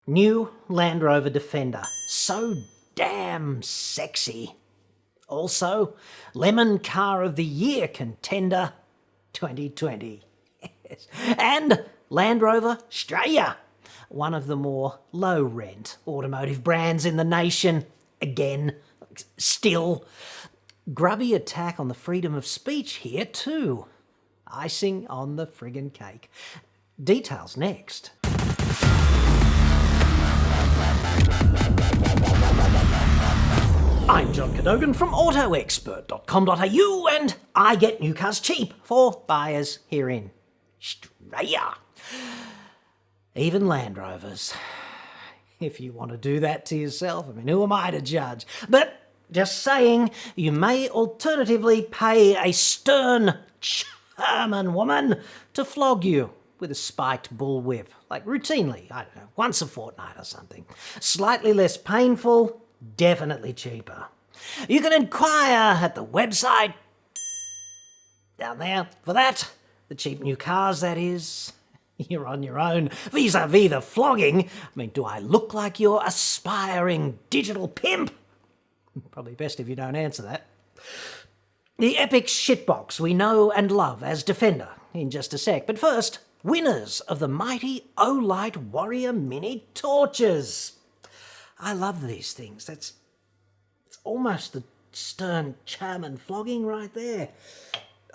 New Land Rover Defender. So damn sexy. Also, Lemon Car of the Year contender 2020. Yes. And Land Rover Straya, one of the more low-rent automotive brands in the nation. Again, still. Grubby attack on the freedom of speech here too. Icing on the friggin' cake. Details next. I'm John Cadogan from AutoExpert.com.au and I get new cars cheap for buyers here in Straya. Even Land Rovers. If you want to do that to yourself, I mean, who am I to judge? But just saying, you may alternatively pay a stern German woman to flog you with a spiked bullwhip, like routinely, I don't know, once a fortnight or something. Slightly less painful, definitely cheaper. You can inquire at the website down there for that. The cheap new cars, that is. You're on your own vis-a-vis the flogging. I mean, do I look like your aspiring digital pimp? Probably best if you don't answer that. The epic shitbox we know and love as Defender in just a sec. But first, winners of the mighty Olight Warrior Mini Torches. I love these things. It's almost the stern German flogging right there.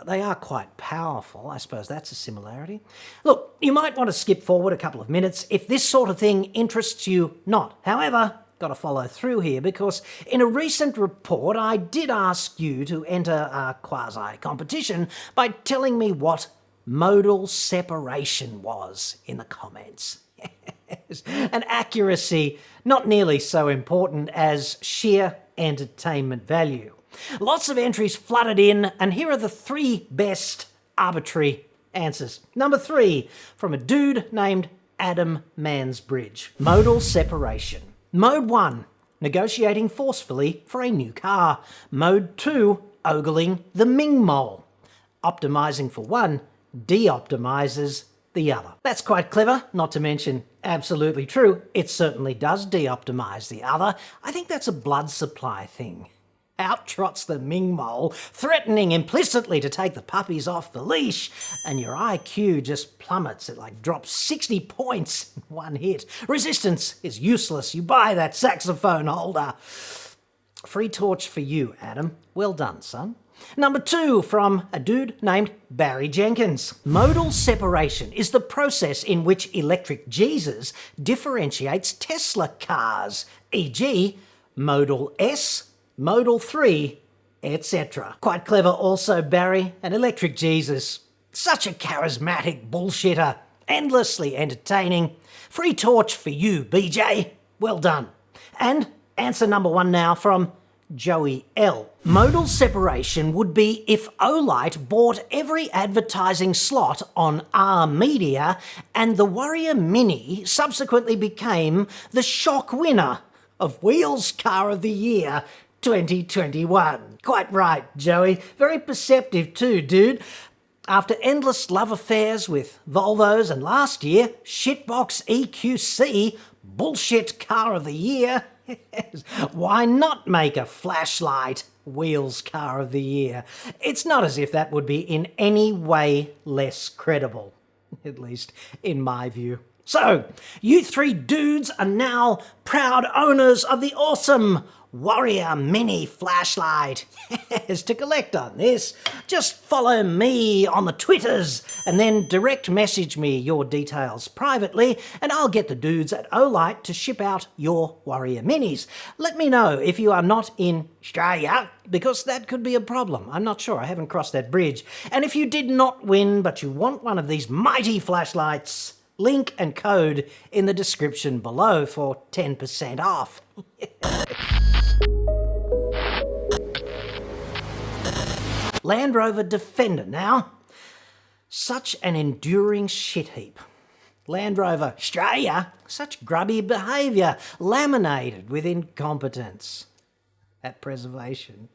They are quite powerful. I suppose that's a similarity. Look, you might want to skip forward a couple of minutes if this sort of thing interests you not. However, got to follow through here because in a recent report I did ask you to enter a quasi-competition by telling me what modal separation was in the comments. And accuracy, not nearly so important as sheer entertainment value. Lots of entries flooded in, and here are the 3 best arbitrary answers. Number 3, from a dude named Adam Mansbridge. Modal separation. Mode 1, negotiating forcefully for a new car. Mode 2, ogling the Ming Mole. Optimizing for one, de-optimizes the other. That's quite clever, not to mention absolutely true. It certainly does de-optimize the other. I think that's a blood supply thing. Out trots the Ming Mole, threatening implicitly to take the puppies off the leash, and your IQ just plummets. It like drops 60 points in one hit. Resistance is useless. You buy that saxophone holder. Free torch for you, Adam. Well done, son. Number 2, from a dude named Barry Jenkins. Modal separation is the process in which Electric Jesus differentiates Tesla cars, e.g. Modal S, Modal 3, etc. Quite clever also, Barry, and Electric Jesus. Such a charismatic bullshitter, endlessly entertaining. Free torch for you, BJ. Well done. And answer number 1 now from Joey L. Modal separation would be if Olight bought every advertising slot on our media and the Warrior Mini subsequently became the shock winner of Wheels Car of the Year 2021. Quite right, Joey. Very perceptive too, dude. After endless love affairs with Volvos and last year, Shitbox EQC, Bullshit Car of the Year, why not make a flashlight Wheels Car of the Year? It's not as if that would be in any way less credible, at least in my view. So, you 3 dudes are now proud owners of the awesome Warrior Mini flashlight. Yes, to collect on this, just follow me on the Twitters and then direct message me your details privately and I'll get the dudes at Olight to ship out your Warrior Minis. Let me know if you are not in Straya, because that could be a problem. I'm not sure, I haven't crossed that bridge. And if you did not win but you want one of these mighty flashlights, link and code in the description below for 10% off. Land Rover Defender now. Such an enduring shit heap. Land Rover Straya, such grubby behaviour, laminated with incompetence. That preservation.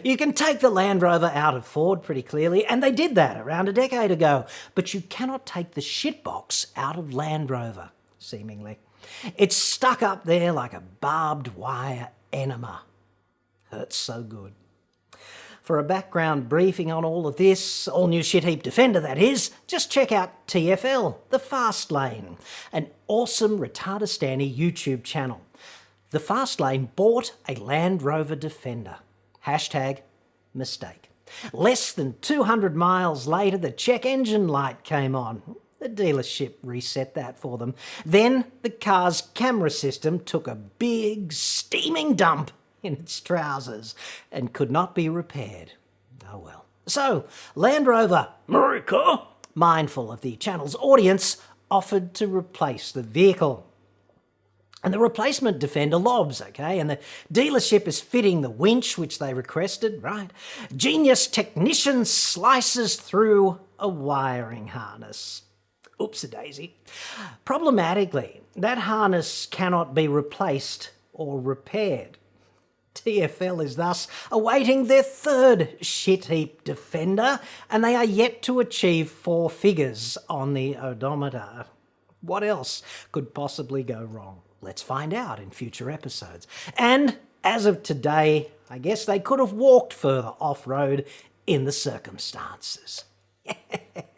You can take the Land Rover out of Ford pretty clearly, and they did that around a decade ago, but you cannot take the shitbox out of Land Rover, seemingly. It's stuck up there like a barbed wire enema. Hurts so good. For a background briefing on all of this, all new shit heap Defender that is, just check out TFL, The Fast Lane, an awesome Retardistani YouTube channel. The Fast Lane bought a Land Rover Defender. Hashtag mistake. Less than 200 miles later, the check engine light came on. The dealership reset that for them. Then the car's camera system took a big steaming dump in its trousers and could not be repaired. Oh well. So, Land Rover, America, mindful of the channel's audience, offered to replace the vehicle. And the replacement Defender lobs, okay? And the dealership is fitting the winch which they requested, right? Genius technician slices through a wiring harness. Oops-a-daisy. Problematically, that harness cannot be replaced or repaired. TFL is thus awaiting their third shit heap Defender, and they are yet to achieve 4 figures on the odometer. What else could possibly go wrong? Let's find out in future episodes. And as of today, I guess they could have walked further off-road in the circumstances.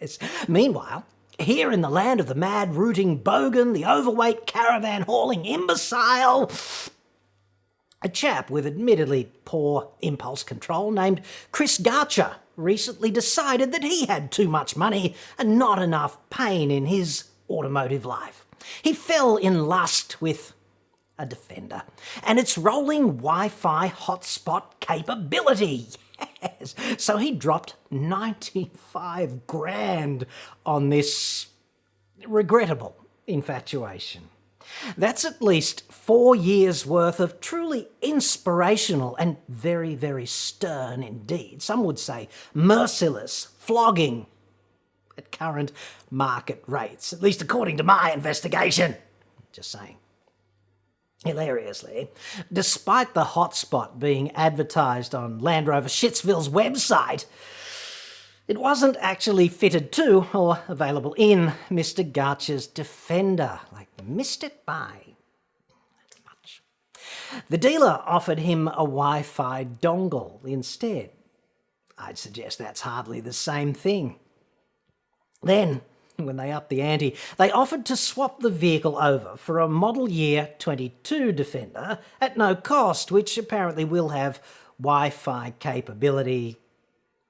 Yes. Meanwhile, here in the land of the mad rooting bogan, the overweight caravan hauling imbecile, a chap with admittedly poor impulse control named Mr Garcha recently decided that he had too much money and not enough pain in his automotive life. He fell in lust with a Defender and its rolling Wi-Fi hotspot capability. Yes. So he dropped 95 grand on this regrettable infatuation. That's at least 4 years' worth of truly inspirational and very, very stern indeed, some would say merciless, flogging at current market rates, at least according to my investigation. Just saying. Hilariously, despite the hotspot being advertised on Land Rover Shitsville's website, it wasn't actually fitted to or available in Mr Garcha's Defender. Like, missed it by that much. The dealer offered him a Wi-Fi dongle instead. I'd suggest that's hardly the same thing. Then, when they upped the ante, they offered to swap the vehicle over for a model year 22 Defender at no cost, which apparently will have Wi-Fi capability,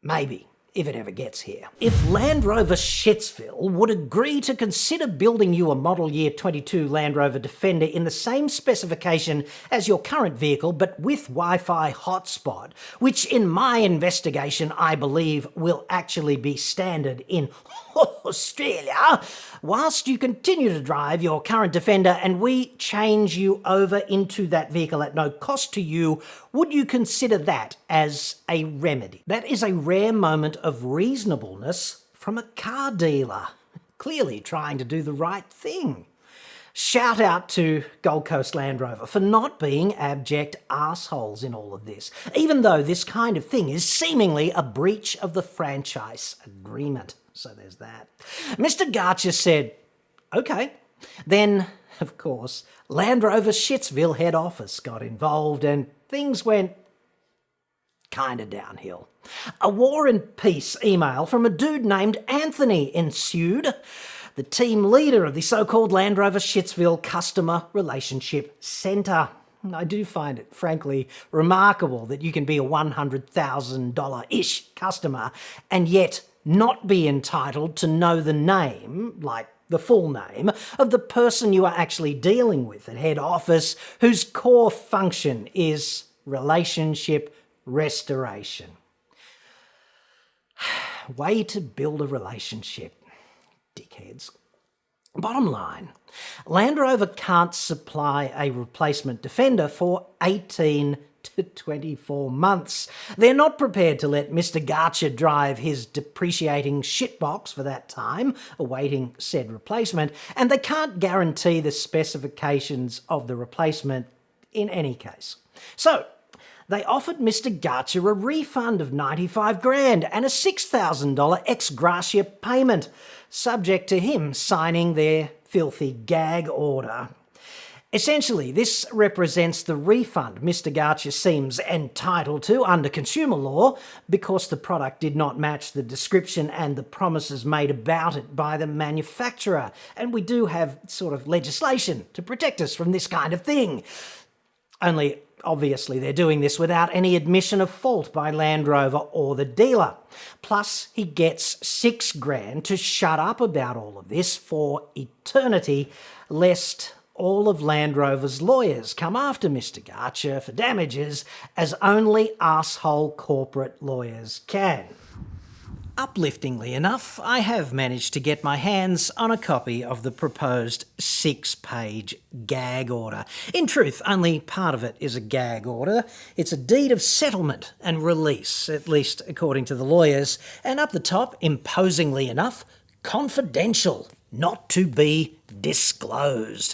maybe, if it ever gets here. If Land Rover Shitsville would agree to consider building you a model year 22 Land Rover Defender in the same specification as your current vehicle, but with Wi-Fi hotspot, which in my investigation I believe will actually be standard in Australia, whilst you continue to drive your current Defender and we change you over into that vehicle at no cost to you, would you consider that as a remedy? That is a rare moment of reasonableness from a car dealer, clearly trying to do the right thing. Shout out to Gold Coast Land Rover for not being abject assholes in all of this, even though this kind of thing is seemingly a breach of the franchise agreement. So there's that. Mr Garcha said, okay. Then, of course, Land Rover Shitsville head office got involved and things went kinda downhill. A War and Peace email from a dude named Anthony ensued, the team leader of the so-called Land Rover Shitsville Customer Relationship Centre. I do find it, frankly, remarkable that you can be a $100,000-ish customer and yet not be entitled to know the name, like the full name, of the person you are actually dealing with at head office, whose core function is relationship restoration. Way to build a relationship, dickheads. Bottom line, Land Rover can't supply a replacement Defender for 18 to 24 months. They're not prepared to let Mr Garcha drive his depreciating shitbox for that time, awaiting said replacement, and they can't guarantee the specifications of the replacement in any case. So, they offered Mr Garcha a refund of 95 grand and a $6,000 ex gratia payment, subject to him signing their filthy gag order. Essentially, this represents the refund Mr Garcha seems entitled to under consumer law because the product did not match the description and the promises made about it by the manufacturer. And we do have sort of legislation to protect us from this kind of thing. Only, obviously, they're doing this without any admission of fault by Land Rover or the dealer. Plus, he gets $6,000 to shut up about all of this for eternity, lest all of Land Rover's lawyers come after Mr Garcha for damages, as only arsehole corporate lawyers can. Upliftingly enough, I have managed to get my hands on a copy of the proposed 6-page gag order. In truth, only part of it is a gag order. It's a deed of settlement and release, at least according to the lawyers, and up the top, imposingly enough, confidential, not to be disclosed,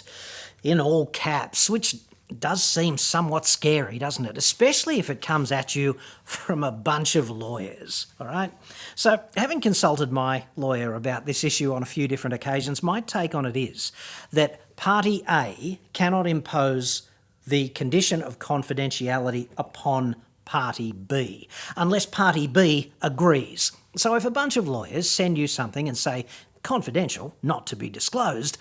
in all caps, which does seem somewhat scary, doesn't it? Especially if it comes at you from a bunch of lawyers, all right? So, having consulted my lawyer about this issue on a few different occasions, my take on it is that Party A cannot impose the condition of confidentiality upon Party B, unless Party B agrees. So if a bunch of lawyers send you something and say, confidential, not to be disclosed,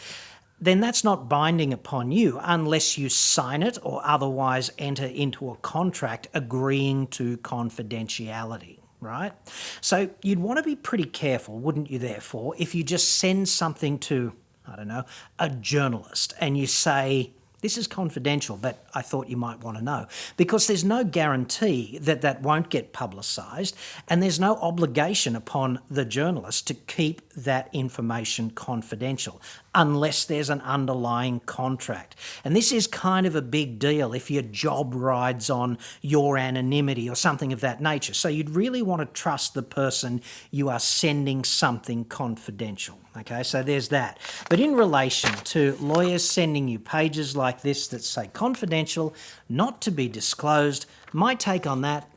then that's not binding upon you unless you sign it or otherwise enter into a contract agreeing to confidentiality, right? So you'd want to be pretty careful, wouldn't you, therefore, if you just send something to, I don't know, a journalist and you say, this is confidential, but I thought you might want to know. Because there's no guarantee that that won't get publicised, and there's no obligation upon the journalist to keep that information confidential, unless there's an underlying contract. And this is kind of a big deal if your job rides on your anonymity or something of that nature. So you'd really want to trust the person you are sending something confidential. Okay, so there's that. But in relation to lawyers sending you pages like this that say confidential, not to be disclosed, my take on that,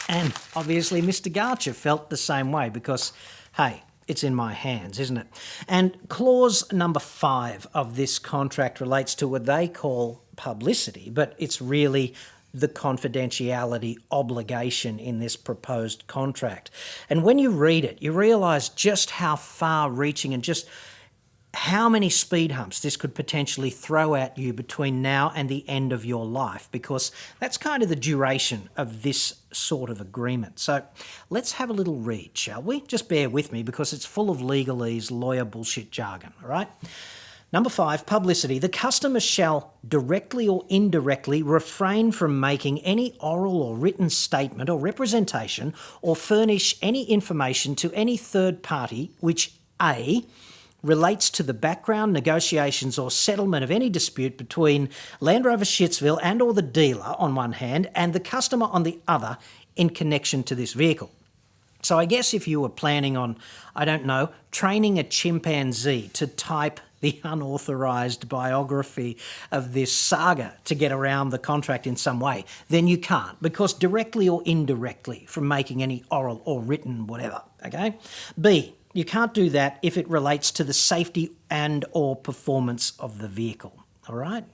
and obviously Mr Garcha felt the same way because, hey, it's in my hands, isn't it? And clause number 5 of this contract relates to what they call publicity, but it's really the confidentiality obligation in this proposed contract. And when you read it, you realise just how far-reaching and just how many speed humps this could potentially throw at you between now and the end of your life, because that's kind of the duration of this sort of agreement. So let's have a little read, shall we? Just bear with me because it's full of legalese, lawyer bullshit jargon, all right? Number 5, publicity. The customer shall directly or indirectly refrain from making any oral or written statement or representation or furnish any information to any third party which A, relates to the background, negotiations or settlement of any dispute between Land Rover Shittsville and or the dealer on one hand and the customer on the other in connection to this vehicle. So I guess if you were planning on, I don't know, training a chimpanzee to type the unauthorised biography of this saga to get around the contract in some way, then you can't, because directly or indirectly from making any oral or written whatever, okay? B, you can't do that if it relates to the safety and or performance of the vehicle, all right?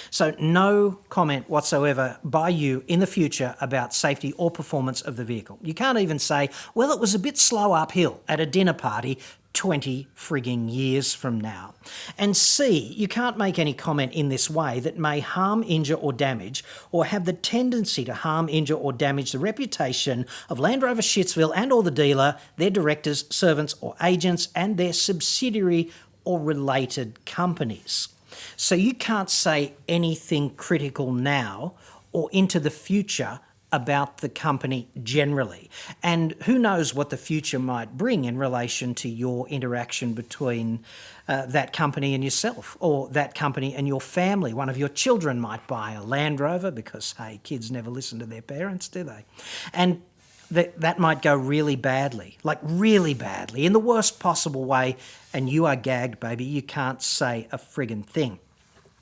So no comment whatsoever by you in the future about safety or performance of the vehicle. You can't even say, well, it was a bit slow uphill at a dinner party 20 frigging years from now. And C, you can't make any comment in this way that may harm, injure or damage or have the tendency to harm, injure or damage the reputation of Land Rover Shittsville and or the dealer, their directors, servants or agents and their subsidiary or related companies. So you can't say anything critical now or into the future about the company generally. And who knows what the future might bring in relation to your interaction between that company and yourself, or that company and your family. One of your children might buy a Land Rover because, hey, kids never listen to their parents, do they? And that might go really badly, like really badly, in the worst possible way, and you are gagged, baby. You can't say a friggin' thing.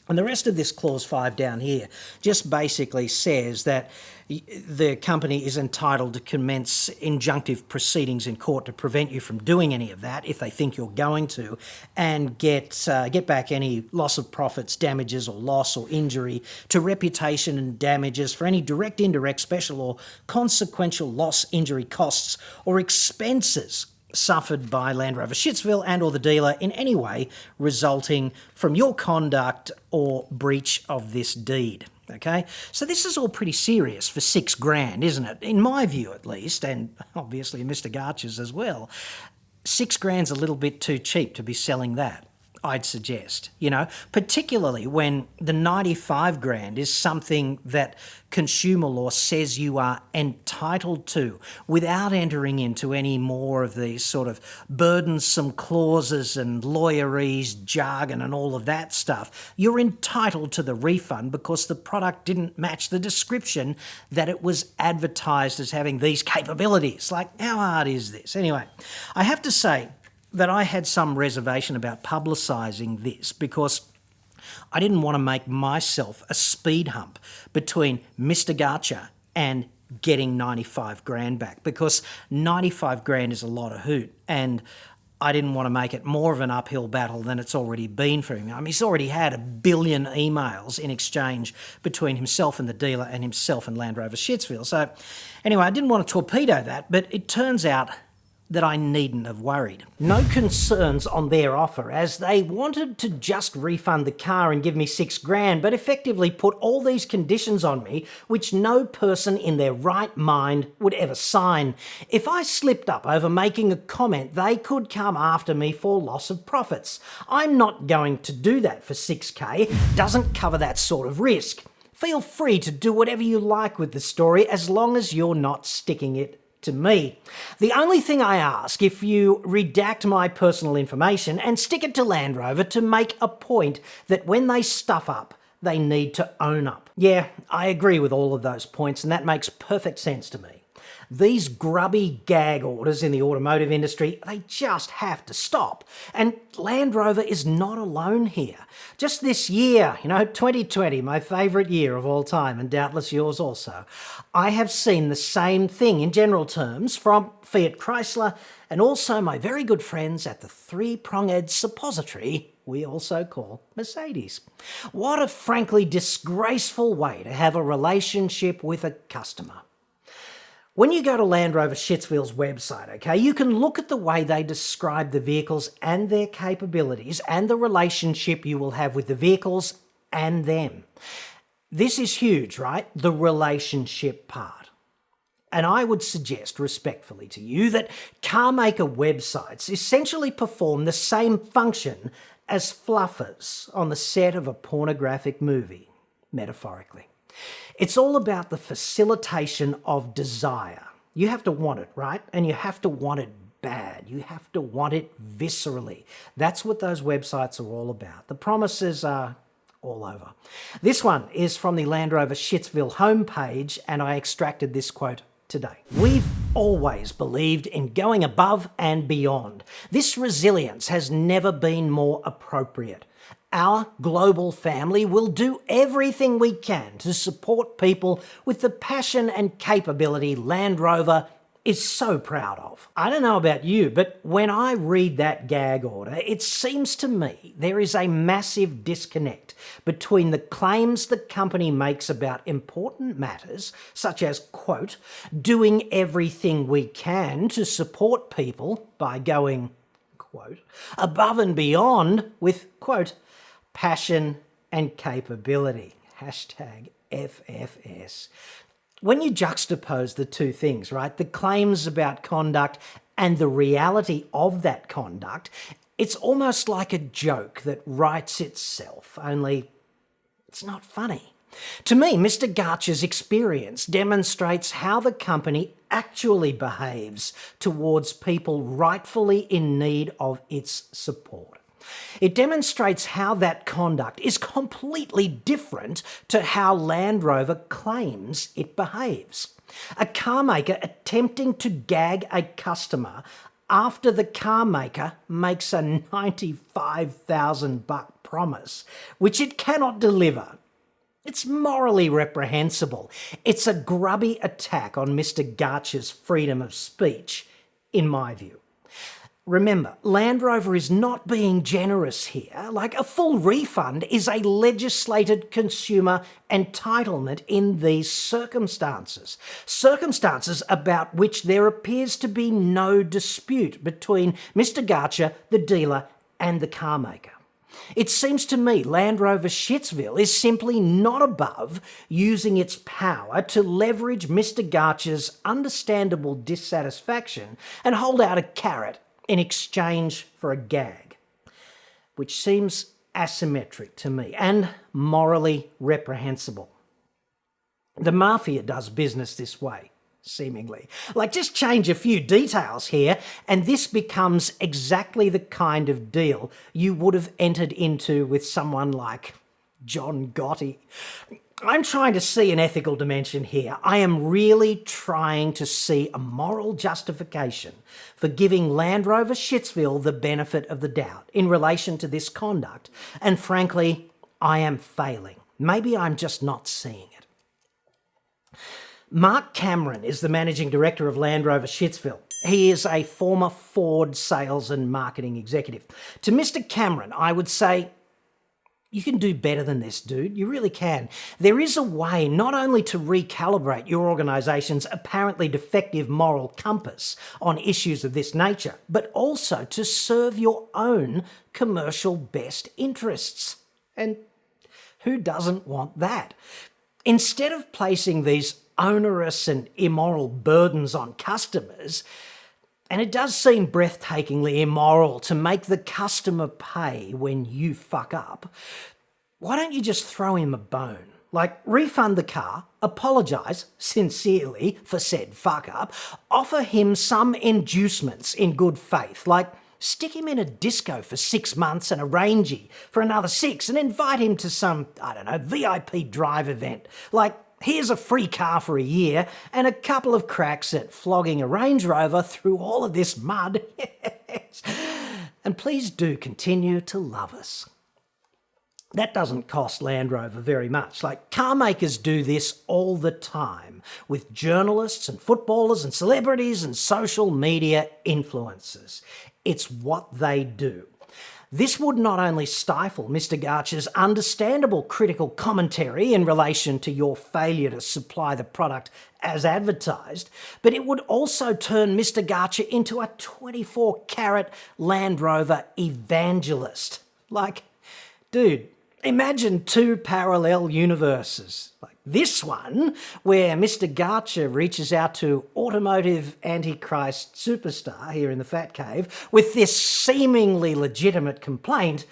And the rest of this clause 5 down here just basically says that the company is entitled to commence injunctive proceedings in court to prevent you from doing any of that if they think you're going to, and get back any loss of profits, damages or loss or injury to reputation, and damages for any direct, indirect, special or consequential loss, injury, costs or expenses suffered by Land Rover Shittsville and or the dealer in any way resulting from your conduct or breach of this deed. Okay, so this is all pretty serious for $6,000, isn't it? In my view, at least, and obviously Mr Garcha's as well. $6,000's a little bit too cheap to be selling that, I'd suggest, you know, particularly when the $95,000 is something that consumer law says you are entitled to without entering into any more of these sort of burdensome clauses and lawyerese, jargon and all of that stuff. You're entitled to the refund because the product didn't match the description that it was advertised as having these capabilities. Like, how hard is this? Anyway, I have to say that I had some reservation about publicising this because I didn't want to make myself a speed hump between Mr Garcha and getting $95,000 back, because $95,000 is a lot of hoot, and I didn't want to make it more of an uphill battle than it's already been for him. I mean, he's already had 1 billion emails in exchange between himself and the dealer and himself and Land Rover Shittsville. So anyway, I didn't want to torpedo that, but it turns out that I needn't have worried. No concerns on their offer, as they wanted to just refund the car and give me $6,000, but effectively put all these conditions on me which no person in their right mind would ever sign. If I slipped up over making a comment, they could come after me for loss of profits. I'm not going to do that for $6,000. Doesn't cover that sort of risk. Feel free to do whatever you like with the story as long as you're not sticking it to me. The only thing I ask, if you redact my personal information and stick it to Land Rover to make a point that when they stuff up, they need to own up. Yeah, I agree with all of those points, and that makes perfect sense to me. These grubby gag orders in the automotive industry, they just have to stop. And Land Rover is not alone here. Just this year, 2020, my favourite year of all time, and doubtless yours also, I have seen the same thing in general terms from Fiat Chrysler and also my very good friends at the three-pronged suppository we also call Mercedes. What a frankly disgraceful way to have a relationship with a customer. When you go to Land Rover Shittsville's website, okay, you can look at the way they describe the vehicles and their capabilities and the relationship you will have with the vehicles and them. This is huge, right? The relationship part. And I would suggest respectfully to you that car maker websites essentially perform the same function as fluffers on the set of a pornographic movie, metaphorically. It's all about the facilitation of desire. You have to want it, right? And you have to want it bad. You have to want it viscerally. That's what those websites are all about. The promises are all over. This one is from the Land Rover Shittsville homepage, and I extracted this quote today. We've always believed in going above and beyond. This resilience has never been more appropriate. Our global family will do everything we can to support people with the passion and capability Land Rover is so proud of. I don't know about you, but when I read that gag order, it seems to me there is a massive disconnect between the claims the company makes about important matters, such as, quote, doing everything we can to support people by going, quote, above and beyond with, quote, passion and capability. Hashtag FFS. When you juxtapose the two things, right, the claims about conduct and the reality of that conduct, it's almost like a joke that writes itself, only it's not funny. To me, Mr Garcha's experience demonstrates how the company actually behaves towards people rightfully in need of its support. It demonstrates how that conduct is completely different to how Land Rover claims it behaves. A car maker attempting to gag a customer after the car maker makes a $95,000 profit promise, which it cannot deliver. It's morally reprehensible. It's a grubby attack on Mr Garcha's freedom of speech, in my view. Remember, Land Rover is not being generous here. Like, a full refund is a legislated consumer entitlement in these circumstances. Circumstances about which there appears to be no dispute between Mr Garcha, the dealer, and the car maker. It seems to me Land Rover Shittsville is simply not above using its power to leverage Mr Garcha's understandable dissatisfaction and hold out a carrot in exchange for a gag, which seems asymmetric to me and morally reprehensible. The mafia does business this way, seemingly. Like, just change a few details here and this becomes exactly the kind of deal you would have entered into with someone like John Gotti. I'm trying to see an ethical dimension here. I am really trying to see a moral justification for giving Land Rover Shittsville the benefit of the doubt in relation to this conduct. And frankly, I am failing. Maybe I'm just not seeing it. Mark Cameron is the managing director of Land Rover Shittsville. He is a former Ford sales and marketing executive. To Mr Cameron, I would say, you can do better than this, dude. You really can. There is a way not only to recalibrate your organisation's apparently defective moral compass on issues of this nature, but also to serve your own commercial best interests. And who doesn't want that? Instead of placing these onerous and immoral burdens on customers, and it does seem breathtakingly immoral to make the customer pay when you fuck up, why don't you just throw him a bone? Like, refund the car, apologise sincerely for said fuck up, offer him some inducements in good faith, like stick him in a disco for 6 months and a rangy for another 6 and invite him to some, I don't know, VIP drive event. Like, here's a free car for a year and a couple of cracks at flogging a Range Rover through all of this mud. Yes. And please do continue to love us. That doesn't cost Land Rover very much. Like, car makers do this all the time with journalists and footballers and celebrities and social media influencers. It's what they do. This would not only stifle Mr Garcha's understandable critical commentary in relation to your failure to supply the product as advertised, but it would also turn Mr Garcha into a 24-carat Land Rover evangelist. Like, dude, imagine 2 parallel universes. Like this one, where Mr Garcha reaches out to automotive antichrist superstar here in the Fat Cave with this seemingly legitimate complaint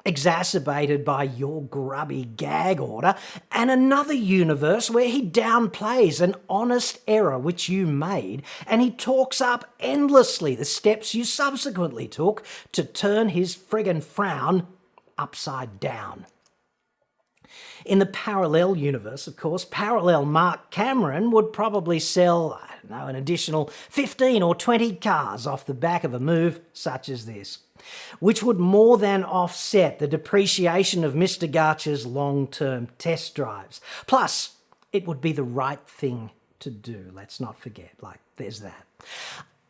exacerbated by your grubby gag order, and another universe where he downplays an honest error which you made and he talks up endlessly the steps you subsequently took to turn his friggin' frown upside down. In the parallel universe, of course, parallel Mark Cameron would probably sell, I don't know, an additional 15 or 20 cars off the back of a move such as this, which would more than offset the depreciation of Mr Garcha's long-term test drives. Plus, it would be the right thing to do, let's not forget. Like, there's that.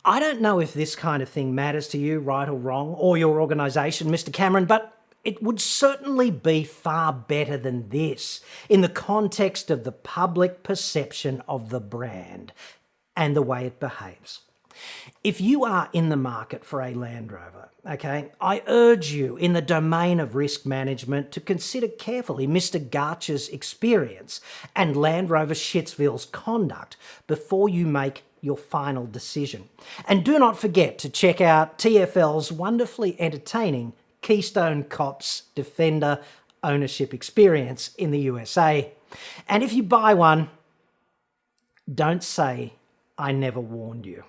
I don't know if this kind of thing matters to you, right or wrong, or your organisation, Mr Cameron, but it would certainly be far better than this in the context of the public perception of the brand and the way it behaves. If you are in the market for a Land Rover, okay, I urge you in the domain of risk management to consider carefully Mr Garcha's experience and Land Rover Shittsville's conduct before you make your final decision. And do not forget to check out TFL's wonderfully entertaining Keystone Cops Defender ownership experience in the USA. And if you buy one, don't say I never warned you.